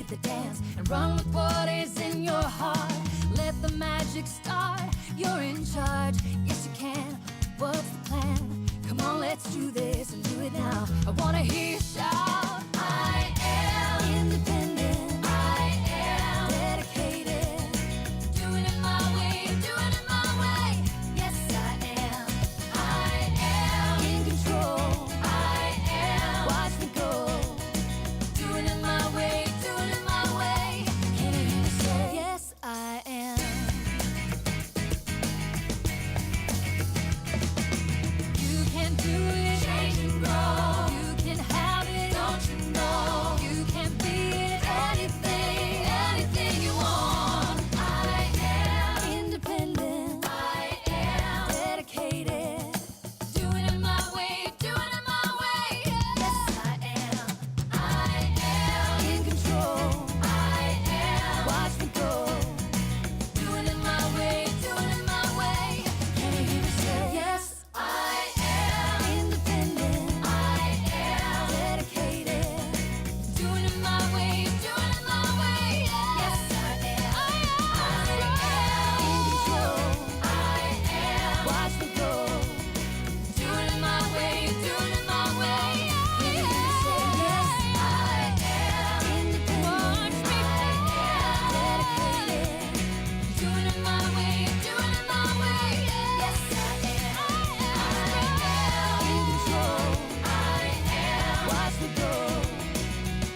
with the dance and run with what is in your heart. Let the magic start. You're in charge. Yes, you can. What's the plan? Come on, let's do this and do it now. I wanna hear you shout. I am independent. I am dedicated. Doing it my way, doing it my way. Yes, I am. I am in control. I am. Watch me go. Doing it my way, doing it my way. Can you hear me say? Yes, I am. You can do it. Change and grow. You can have it. Don't you know? You can be it. Anything, anything you want. I am independent. I am dedicated. Doing it my way, doing it my way. Yes, I am. I am in control. I am. Watch me go. Doing it my way, doing it my way. Can you hear me say? Yes, I am independent. I am dedicated. Doing it my way, doing it my way. Yes, I am. I am in control. I am. Watch me go. Doing it my way, doing it my way. Can you hear me say? Yes, I am independent. Watch me dedicated. Doing it my way, doing it my way. Yes, I am. I am in control. I am. Watch me go.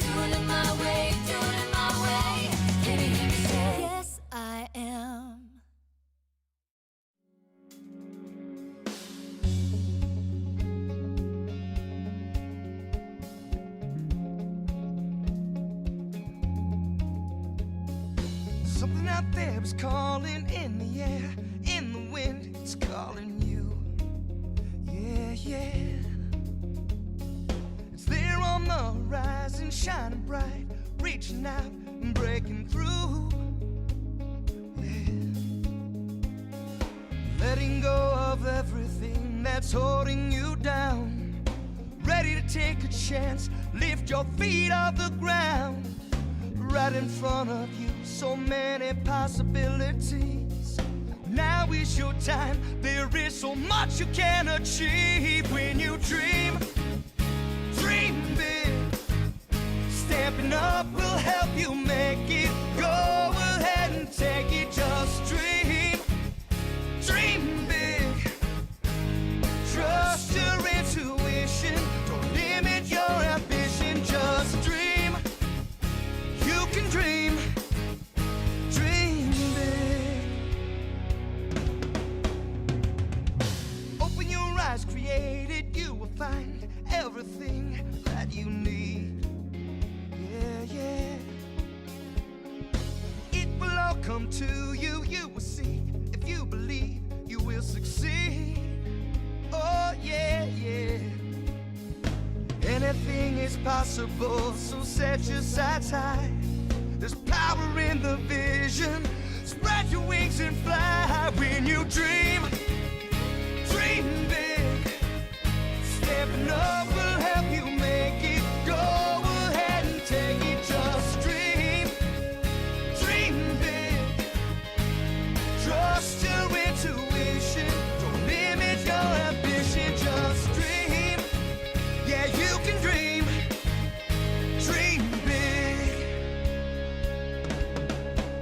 Doing it my way, doing it my way. Can you hear me say? Yes, I am. Something out there is calling in the air, in the wind, it's calling you. Yeah, yeah. It's there on the horizon, shining bright, reaching out and breaking through. Yeah. Letting go of everything that's holding you down. Ready to take a chance, lift your feet off the ground. Right in front of you, so many possibilities. Now is your time, there is so much you can achieve. When you dream, dream big. Stepping up will help you make it. Go ahead and take it, just dream, dream big. Trust your intuition, don't limit your ambition, just dream. You can dream, dream big. Open your eyes, created, you will find everything that you need. Yeah, yeah. It will all come to you, you will see. If you believe, you will succeed. Oh, yeah, yeah. Anything is possible, so set your sights high. There's power in the vision. Spread your wings and fly. When you dream, dream big. Stepping up will help you make it. Go ahead and take it, just dream, dream big. Trust your intuition, don't limit your ambition, just dream. Yeah, you can dream, dream big.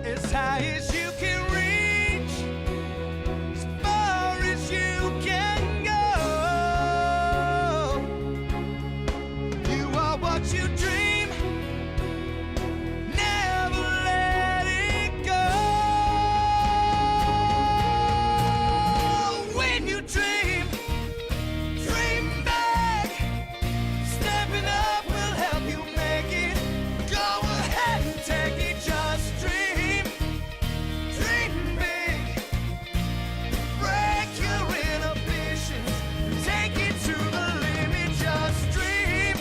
As high as you can reach, as far as you can go. You are what you dream, never let it go. When you dream, dream big. Stepping up will help you make it. Go ahead and take it, just dream, dream big. Break your inhibitions, take it to the limit, just dream,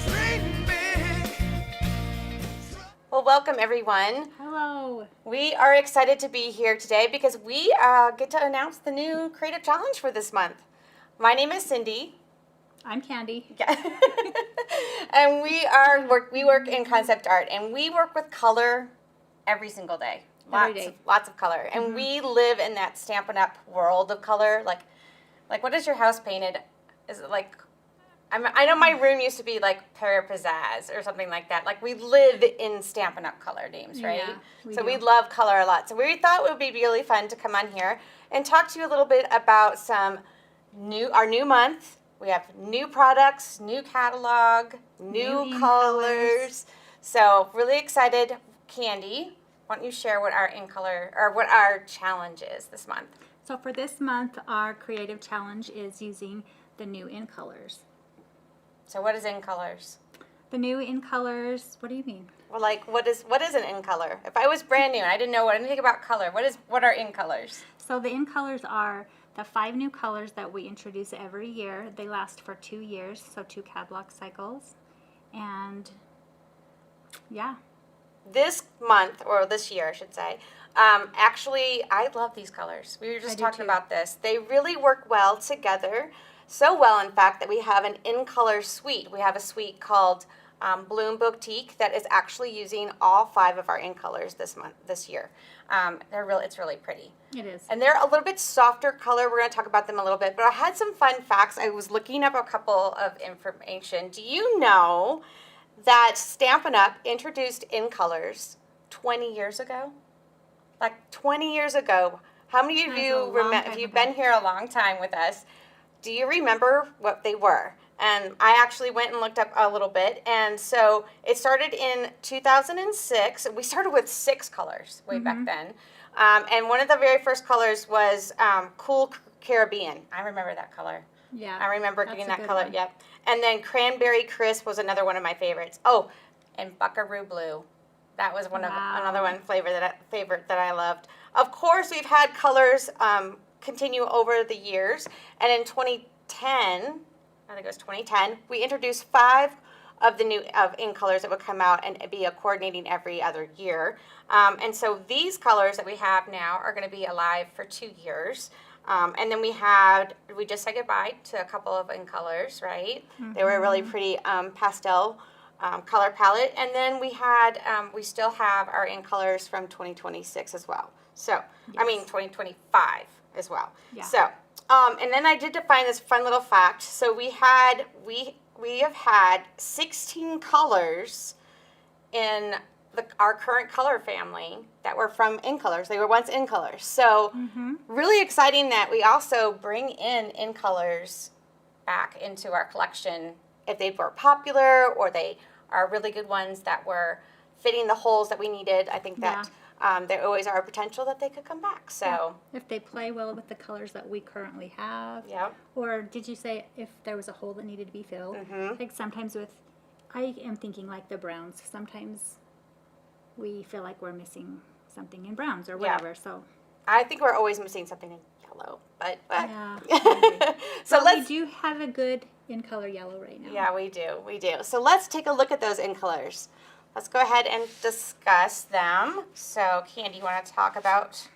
dream big. Well, welcome everyone. Hello. We are excited to be here today because we get to announce the new creative challenge for this month. My name is Cindy. I'm Candie. Yeah. And we work in concept art, and we work with color every single day. Every day. Lots of color. And we live in that Stampin' Up! World of color. Like what is your house painted? Is it like, I know my room used to be like Para Pizzazz or something like that. Like we live in Stampin' Up! Color names, right? Yeah, we so do. we love color a lot. So we thought it would be really fun to come on here and talk to you a little bit about our new month. We have new products, new catalog, new in colors. So really excited. Candie, why don't you share what our in color or what our challenge is this month? So for this month, our creative challenge is using the new in colors. So what is in colors? The new in colors, what do you mean? Well, like what is an in color? If I was brand new and I didn't know anything about color, what are in colors? So the in colors are the 5 new colors that we introduce every year. They last for 2 years, so 2 catalog cycles. And yeah. This month, or this year, I should say, actually, I love these colors. We were I just do talking too. about this. They really work well together. So well, in fact, that we have an in color suite. We have a suite called Bloom Boutique that is actually using all 5 of our in colors this year. It's really pretty. It is. And they're a little bit softer color. We're going to talk about them a little bit. But I had some fun facts. I was looking up a couple of information. Do you know that Stampin' Up! Introduced in colors 20 years ago? Like 20 years ago. How many of That's a you long remember? time If you've ago. been here a long time with us, do you remember what they were? And I actually went and looked up a little bit. And so it started in 2006. We started with 6 colors way back then. And one of the very first colors was Cool Caribbean. I remember that color. Yeah. I remember that's getting a that good color. one. Yep. And then Cranberry Crisp was another one of my favorites. Oh, and Buckaroo Blue. That was another one favorite that I loved. Of course, we've had colors continue over the years. And in 2010, I think it was 2010, we introduced 5 of the new in colors that would come out and be coordinating every other year. And so these colors that we have now are going to be alive for 2 years. And then we just said goodbye to a couple of in colors, right? They were a really pretty pastel color palette. And then we still have our in colors from 2026 as well. So, I mean, 2025 as well. Yeah. So, and then I did define this fun little fact. So we have had 16 colors in our current color family that were from in colors. They were once in colors. So really exciting that we also bring in colors back into our collection if they were popular or they are really good ones that were fitting the holes that we needed. I think that there always are a potential that they could come back. So If they play well with the colors that we currently have. Yep. Or did you say if there was a hole that needed to be filled? Like sometimes I am thinking like the browns. Sometimes we feel like we're missing something in browns or whatever. So I think we're always missing something in yellow. But yeah. I agree. so But let's we do have a good in color yellow right now. Yeah, we do. So let's take a look at those in colors. Let's go ahead and discuss them. So, Candie, you want to talk about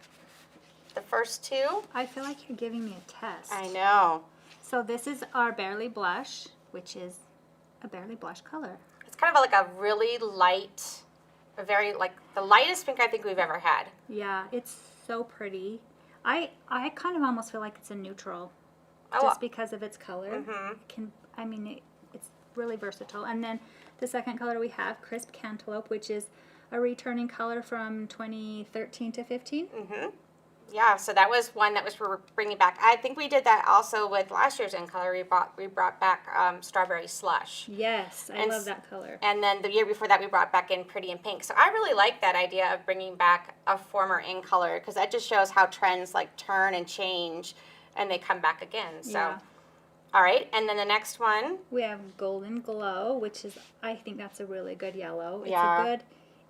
the first 2? I feel like you're giving me a test. I know. So this is our Barely Blush, which is a Barely Blush color. It's kind of like a really light, like the lightest pink I think we've ever had. Yeah, it's so pretty. I kind of almost feel like it's a neutral, Oh, just because of its color. It's really versatile. And then the second color we have, Crisp Cantaloupe, which is a returning color from 2013 to 15. Yeah, so that was one that we're bringing back. I think we did that also with last year's in color. We brought back Strawberry Slush. Yes, I love that color. And then the year before that, we brought back in Pretty in Pink. So I really like that idea of bringing back a former in color because that just shows how trends like turn and change and they come back again. So, Yeah. All right. And then the next one. We have Golden Glow, which is, I think that's a really good yellow. It's Yeah. a good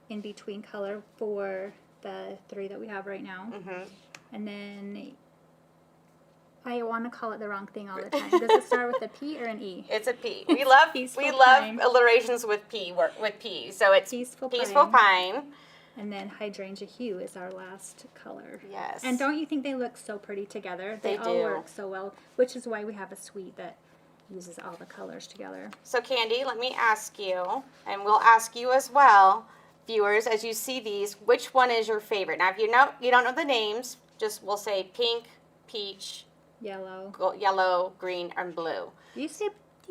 in-between color for the 3 that we have right now. And then I want to call it the wrong thing all the time. Does it start with a P or an E? It's a P. We love Peaceful Pine. alliterations with P. So it's Peaceful Pine. And then Hydrangea Hue is our last color. Yes. And don't you think they look so pretty together? They all do. work so well, which is why we have a suite that uses all the colors together. So Candie, let me ask you, and we'll ask you as well, viewers, as you see these, which one is your favorite? Now, if you don't know the names, just we'll say pink, peach, Yellow. yellow, green, and blue. Do you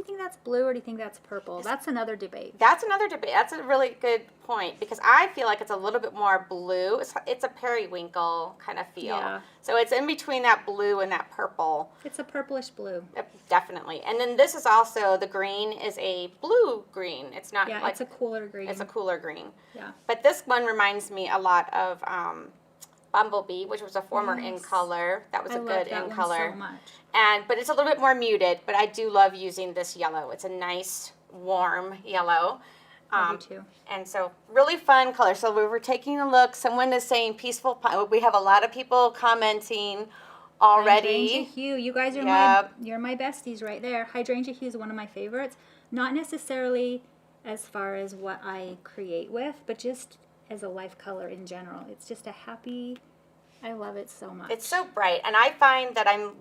think that's blue or do you think that's purple? That's another debate. That's another debate. That's a really good point because I feel like it's a little bit more blue. It's a periwinkle kind of feel. Yeah. So it's in between that blue and that purple. It's a purplish blue. Yep, definitely. And then this is also, the green is a blue green. It's not Yeah, like, it's a cooler green. it's a cooler green. Yeah. But this one reminds me a lot of Bumblebee, which was a former Yes. in color. That was I a love good that in one color. so much. But it's a little bit more muted, but I do love using this yellow. It's a nice, warm yellow. I do too. And so really fun color. So we were taking a look. Someone is saying peaceful pine. We have a lot of people commenting already. Hydrangea hue. You guys are Yep. you're my besties right there. Hydrangea hue is one of my favorites. Not necessarily as far as what I create with, but just as a life color in general. It's just a happy, I love it so much. It's so bright. And I find that I'm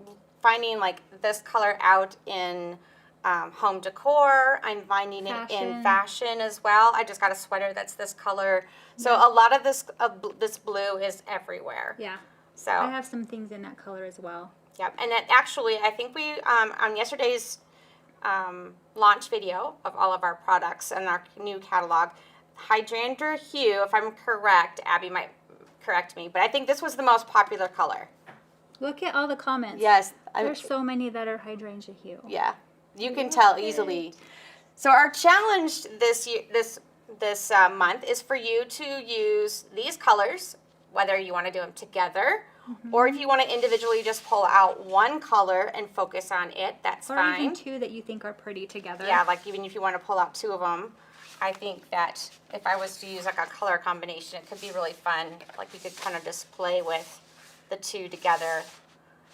finding like this color out in home decor. I'm finding it in Fashion. fashion as well. I just got a sweater that's this color. So a lot of this blue is everywhere. Yeah. So I have some things in that color as well. yep. And then actually, I think we on yesterday's launch video of all of our products and our new catalog, hydrangea hue, if I'm correct, Abby might correct me, but I think this was the most popular color. Look at all the comments. Yes. There's so many that are hydrangea hue. Yeah. You can tell easily. So our challenge this month is for you to use these colors, whether you want to do them together, or if you want to individually just pull out one color and focus on it, that's Or fine. even two that you think are pretty together. Yeah, like even if you want to pull out two of them, I think that if I was to use like a color combination, it could be really fun. Like you could kind of display with the two together.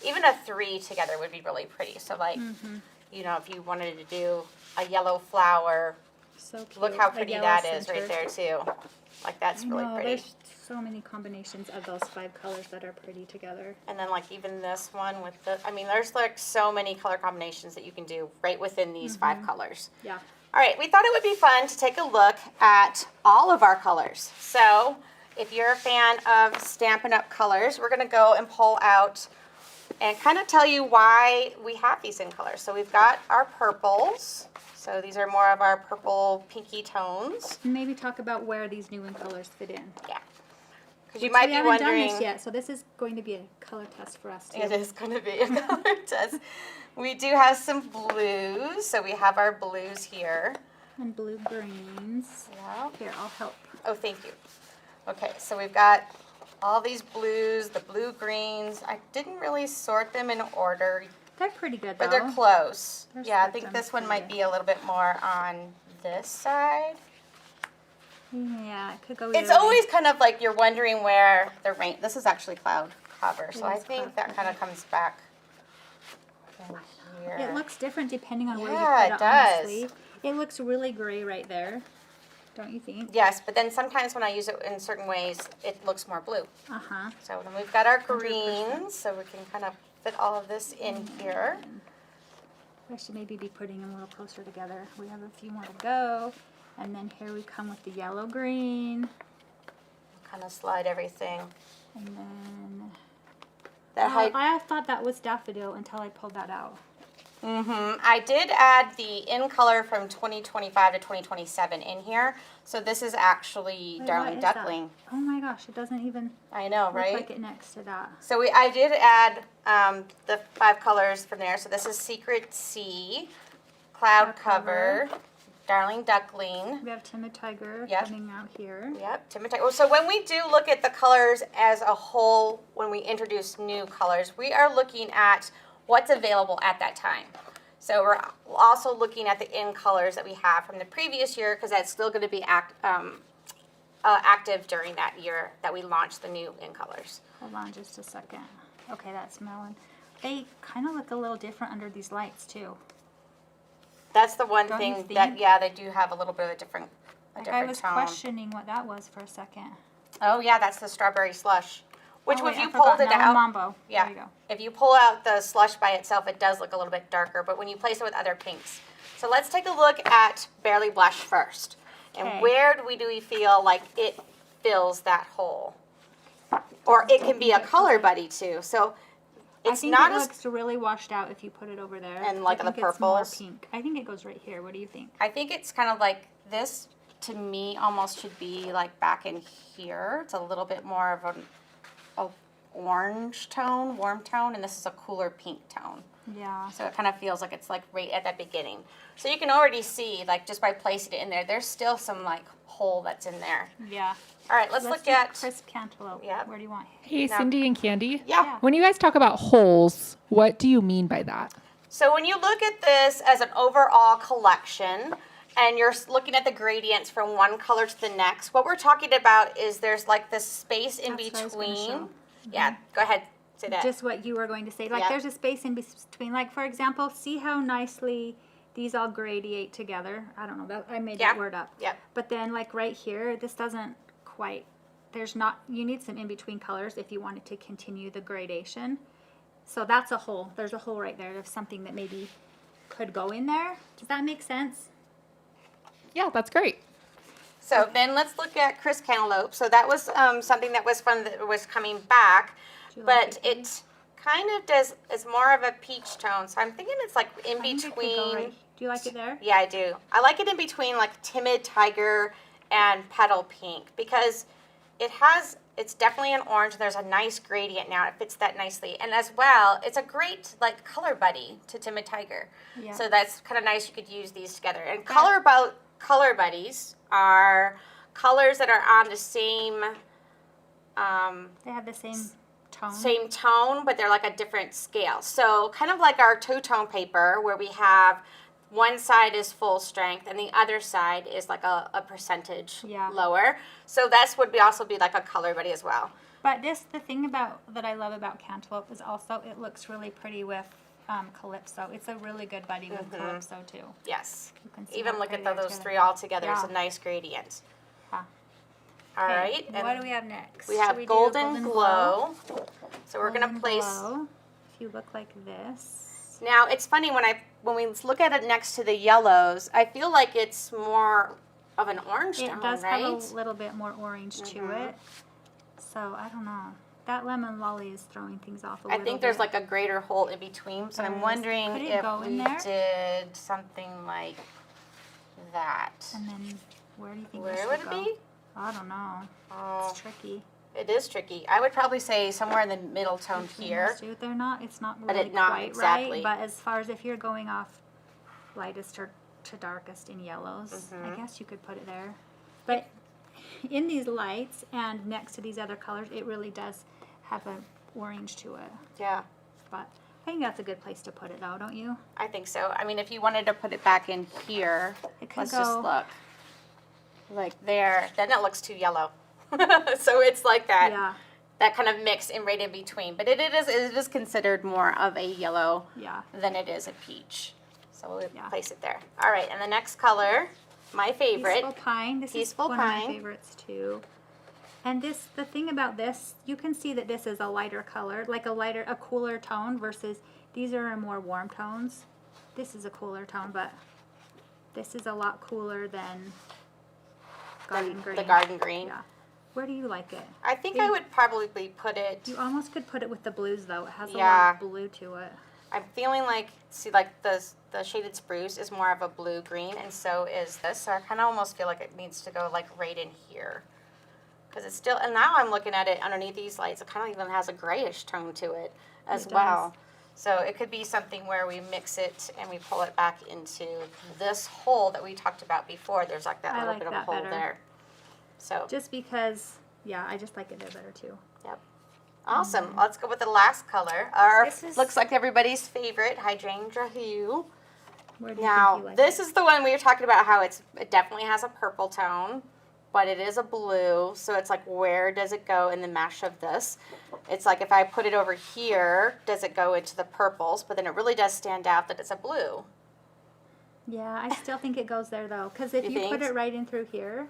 Even a three together would be really pretty. So like, you know, if you wanted to do a yellow flower, So cute. look how A pretty yellow that is center. right there too. Like that's I really know, pretty. there's so many combinations of those 5 colors that are pretty together. And then like even this one with the, I mean, there's like so many color combinations that you can do right within these 5 colors. Yeah. All right, we thought it would be fun to take a look at all of our colors. So if you're a fan of Stampin' Up! Colors, we're gonna go and pull out and kind of tell you why we have these in colors. So we've got our purples. So these are more of our purple pinky tones. And maybe talk about where these new in colors fit in. Yeah. Because you might we be haven't wondering. done this yet, so this is going to be a color test for us too. It is going to be a color test. We do have some blues. So we have our blues here. And blue greens. Yeah. Here, I'll help. Oh, thank you. Okay, so we've got all these blues, the blue greens. I didn't really sort them in order, They're pretty good but though. they're close. Their Yeah, I think spectrum's this one might pretty be a little bit more on this side. Yeah, it could go It's either way. always kind of like you're wondering where the rain. This is actually cloud cover, so I is think cloud that kind of comes back in here. It looks different depending on where you Yeah, put it it, does. honestly. It looks really gray right there. Don't you think? Yes, but then sometimes when I use it in certain ways, it looks more blue. Uh-huh. So then we've got our 100%. greens, so we can kind of fit all of this in here. I should maybe be putting them a little closer together. We have a few more to go. And then here we come with the yellow green. Kind of slide everything. And then That height. I thought that was daffodil until I pulled that out. I did add the in color from 2025 to 2027 in here. So this is actually Wait, Darling what is that? Duckling. Oh my gosh, it doesn't even I know, look right? like it next to that. So I did add the 5 colors from there. So this is Secret Sea, Cloud Cover, Darling Duckling. We have Timid Tiger Yep. coming out here. Yep, Timothy. Well, so when we do look at the colors as a whole, when we introduce new colors, we are looking at what's available at that time. So we're also looking at the in colors that we have from the previous year because that's still going to be active during that year that we launched the new in colors. Hold on just a second. Okay, that's melon. They kind of look a little different under these lights too. That's the one Don't you thing that, think? yeah, they do have a little bit of a different Like I tone. was questioning what that was for a second. Oh yeah, that's the strawberry slush. Which Oh, if wait, I you forgot. pulled it Melon out, Mambo. yeah. There you go. If you pull out the slush by itself, it does look a little bit darker, but when you place it with other pinks. So let's take a look at Barely Blush first. And Okay. where do we feel like it fills that hole? Or it can be a color buddy too. So it's I think not it as looks really washed out if you put it over there. And like I the think it's more purples? pink. I think it goes right here. What do you think? I think it's kind of like this, to me, almost should be like back in here. It's a little bit more of a orange tone, warm tone, and this is a cooler pink tone. Yeah. So it kind of feels like it's like right at that beginning. So you can already see, like just by placing it in there, there's still some like hole that's in there. Yeah. All right, let's look do at, crisp cantaloupe. Yep. Where do you want? Hey, Now- Cindy and Candie. yeah. When you guys talk about holes, what do you mean by that? So when you look at this as an overall collection, and you're looking at the gradients from one color to the next, what we're talking about is there's like this space in That's what I was gonna between. show. Yeah, go ahead, say that. Just what you were going to say. Like Yep. there's a space in between. Like for example, see how nicely these all gradiate together. I don't know. I made Yeah. that word up. Yep. But then like right here, this doesn't quite. There's not. You need some in between colors if you wanted to continue the gradation. So that's a hole. There's a hole right there of something that maybe could go in there. Does that make sense? Yeah, that's great. So then let's look at Crisp Cantaloupe. So that was something that was fun that was coming back, Do you like but it, it kind of does, it's more of a peach tone. So I'm thinking it's like in I think it could go between. right- Do you like it there? Yeah, I do. I like it in between like Timid Tiger and Petal Pink because it's definitely an orange. There's a nice gradient now. It fits that nicely. And as well, it's a great like color buddy to Timid Tiger. Yeah. So that's kind of nice. You could use these together. And color buddies are colors that are on the same They have the tone. same tone, but they're like a different scale. So kind of like our two-tone paper where we have one side is full strength and the other side is like a percentage Yeah. lower. So that's would be also be like a color buddy as well. But the thing that I love about cantaloupe is also it looks really pretty with calypso. It's a really good buddy with calypso too. Yes. You can see Even how look at pretty they're those together. three all together. It's Yeah. a nice gradient. Yeah. All Okay, right. What And do we have next? we Should have do golden glow. So we're Golden gonna place. glow. If you look like this. Now it's funny when we look at it next to the yellows, I feel like it's more of an orange It tone, does right? have a little bit more orange to it. So I don't know. That lemon lolly is throwing things off a I little think there's bit. like a greater hole in between, so There I'm is. wondering Could it if go in we there? did something like that. And then where do you think Where this would should it go? be? I don't know. Oh, It's tricky. it is tricky. I would probably say somewhere in the middle tone here. They're not. It's not But really it not quite exactly. right. But as far as if you're going off lightest to darkest in yellows, Mm-hmm. I guess you could put it there. But in these lights and next to these other colors, it really does have an orange to it. Yeah, But I think that's a good place to put it, though, don't you? I think so. I mean, if you wanted to put it back in here, It could let's go. just look. Like there, then it looks too yellow. So it's like that. Yeah. That kind of mix in right in between. But it is considered more of a yellow Yeah. than it is a peach. So we'll Yeah. place it there. All right, and the next color, my favorite. Peaceful pine. This Peaceful is one pine. of my favorites too. And the thing about this, you can see that this is a lighter color, like a cooler tone versus these are more warm tones. This is a cooler tone, but this is a lot cooler than garden green. The garden green. Yeah. Where do you like it? I think I would probably put it. You almost could put it with the blues though. It has a Yeah. lot of blue to it. I'm feeling like, see, like the shaded spruce is more of a blue green, and so is this. So I kind of almost feel like it needs to go like right in here, because it's still. And now I'm looking at it underneath these lights. It kind of even has a grayish tone to it as It does. well. So it could be something where we mix it and we pull it back into this hole that we talked about before. There's like that I little like bit of a that hole better. there. So Just because, yeah, I just like it there better too. yep. Awesome. Let's go with the last color. Our This is- looks like everybody's favorite hydrangea hue. Where do you Now, think you like this it? is the one we were talking about how it definitely has a purple tone, but it is a blue. So it's like, where does it go in the mesh of this? It's like if I put it over here, does it go into the purples? But then it really does stand out that it's a blue. Yeah, I still think it goes there though, because if You you put think? it right in through here,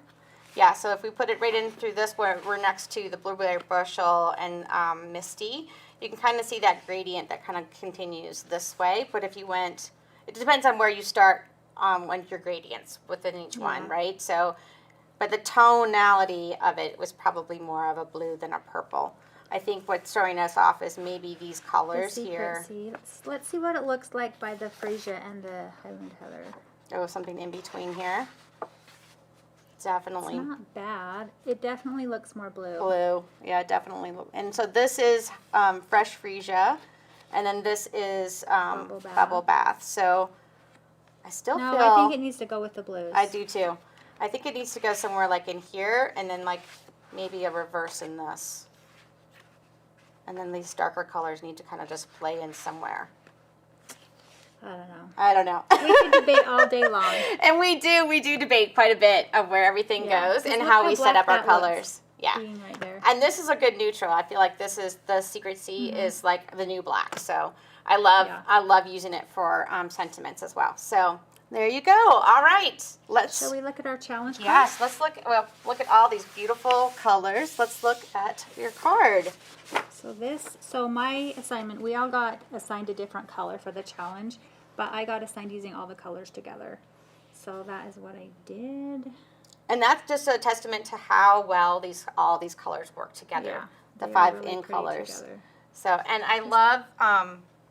Yeah, so if we put it right in through this, we're next to the blueberry bushel and Misty, you can kind of see that gradient that kind of continues this way. But if you went, it depends on where you start on your gradients within each one, right? So, but the tonality of it was probably more of a blue than a purple. I think what's throwing us off is maybe these colors here. Let's see what it looks like by the freesia and the Highland Heather. Oh, something in between here. Definitely. It's not bad. It definitely looks more blue. Blue, yeah, definitely. And so this is fresh freesia, and then this is bubble bath. So I still feel. I think it needs to go with the blues. I do too. I think it needs to go somewhere like in here, and then like maybe a reverse in this. And then these darker colors need to kind of just play in somewhere. I don't know. We can debate all day long. And we do debate quite a bit of where everything goes and how we set up our colors. Yeah. Right there. And this is a good neutral. I feel like this is the Secret Sea is like the new black. So I love using it for sentiments as well. So there you go. All right. Shall we look at our challenge card? Yes, let's look at all these beautiful colors. Let's look at your card. So my assignment, we all got assigned a different color for the challenge, but I got assigned using all the colors together. So that is what I did. And that's just a testament to how well all these colors work together. Yeah, the they 5 are really in pretty colors. together. So, and I love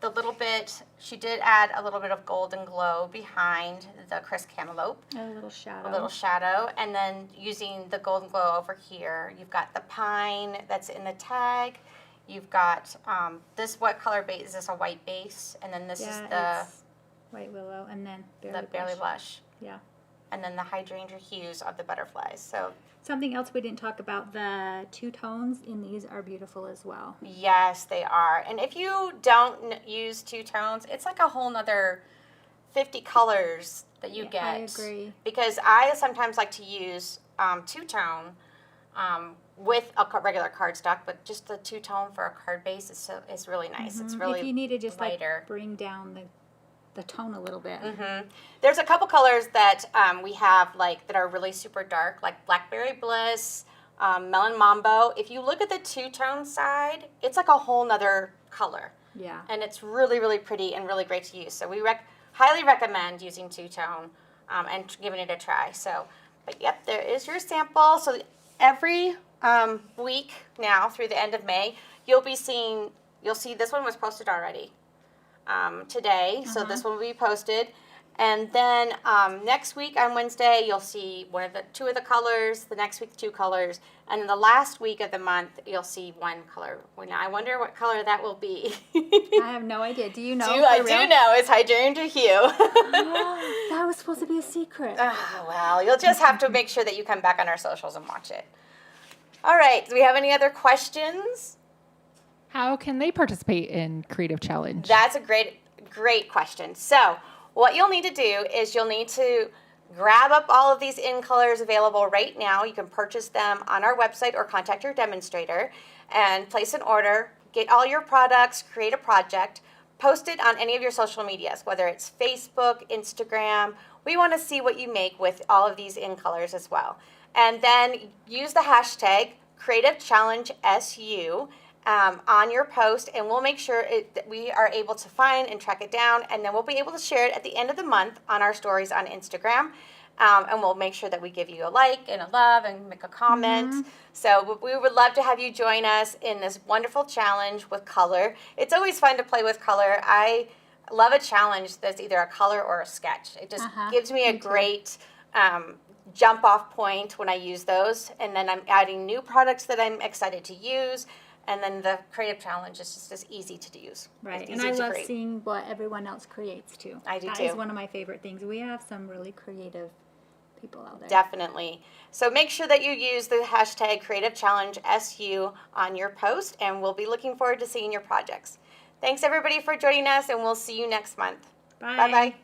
the little bit, she did add a little bit of golden glow behind the Chris Cantaloupe. A little shadow. A little shadow. And then using the golden glow over here, you've got the pine that's in the tag. You've got this, what color base? Is this a white base? And then this is the white willow, and then berry blush. Yeah. And then the hydrangea hues of the butterflies. So something else we didn't talk about, the two tones in these are beautiful as well. yes, they are. And if you don't use two tones, it's like a whole nother 50 colors that you get. I agree. Because I sometimes like to use two-tone with a regular cardstock, but just the two-tone for a card base is really nice. It's really if you need to just lighter. like bring down the tone a little bit. There's a couple colors that we have that are really super dark, like Blackberry Bliss, Melon Mambo. If you look at the two-tone side, it's like a whole nother color. Yeah. And it's really, really pretty and really great to use. So we highly recommend using two-tone and giving it a try. So, but yep, there is your sample. So every week now through the end of May, you'll see this one was posted already today. So this one will be posted. And then next week on Wednesday, you'll see two of the colors, the next week 2 colors, and then the last week of the month, you'll see 1 color. Well, now I wonder what color that will be. I have no idea. Do you know? I do know. It's hydrangea hue. That was supposed to be a secret. Well, you'll just have to make sure that you come back on our socials and watch it. All right. Do we have any other questions? How can they participate in Creative Challenge? That's a great question. So what you'll need to do is you'll need to grab up all of these in colors available right now. You can purchase them on our website or contact your demonstrator and place an order, get all your products, create a project, post it on any of your social medias, whether it's Facebook, Instagram. We want to see what you make with all of these in colors as well. And then use the hashtag CreativeChallengeSU on your post, and we'll make sure that we are able to find and track it down, and then we'll be able to share it at the end of the month on our stories on Instagram, and we'll make sure that we give you a like and a love and make a comment. So we would love to have you join us in this wonderful challenge with color. It's always fun to play with color. I love a challenge that's either a color or a sketch. It just gives me a great jump off point when I use those, and then I'm adding new products that I'm excited to use. And then the creative challenge is just as easy to use. Right, and I love seeing what everyone else creates too. I do too. That is one of my favorite things. We have some really creative people out there. Definitely. So make sure that you use the hashtag CreativeChallengeSU on your post, and we'll be looking forward to seeing your projects. Thanks everybody for joining us, and we'll see you next month. Bye. Bye-bye.